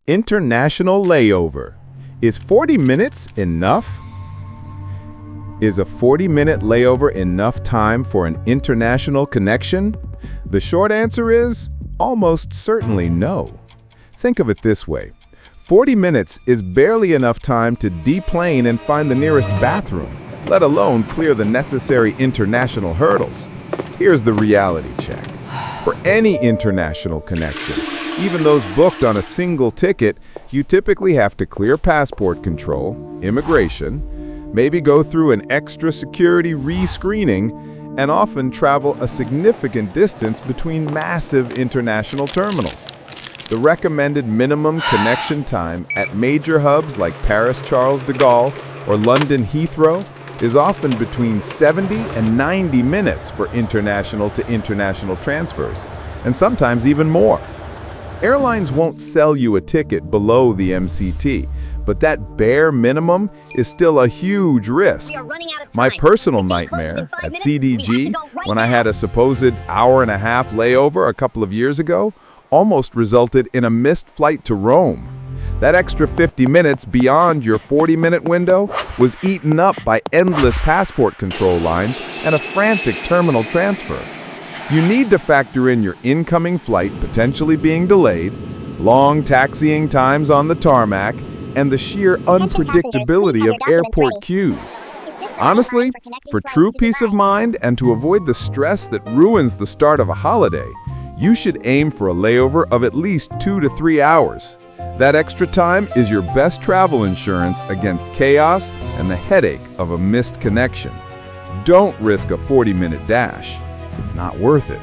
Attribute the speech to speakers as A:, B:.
A: International layover. Is 40 minutes enough? Is a 40-minute layover enough time for an international connection? The short answer is almost certainly no. Think of it this way. 40 minutes is barely enough time to deplane and find the nearest bathroom, let alone clear the necessary international hurdles. Here's the reality check. For any international connection, even those booked on a single ticket, you typically have to clear passport control, immigration, maybe go through an extra security re-screening, and often travel a significant distance between massive international terminals. The recommended minimum connection time at major hubs like Paris Charles de Gaulle or London Heathrow is often between 70 and 90 minutes for international to international transfers, and sometimes even more. Airlines won't sell you a ticket below the MCT, but that bare minimum is still a huge risk. My personal nightmare at CDG, when I had a supposed hour-and-a-half layover a couple of years ago, almost resulted in a missed flight to Rome. That extra 50 minutes beyond your 40-minute window was eaten up by endless passport control lines and a frantic terminal transfer. You need to factor in your incoming flight potentially being delayed, long taxiing times on the tarmac, and the sheer unpredictability of airport queues. Honestly, for true peace of mind and to avoid the stress that ruins the start of a holiday, you should aim for a layover of at least 2 to 3 hours. That extra time is your best travel insurance against chaos and the headache of a missed connection. Don't risk a 40-minute dash. It's not worth it.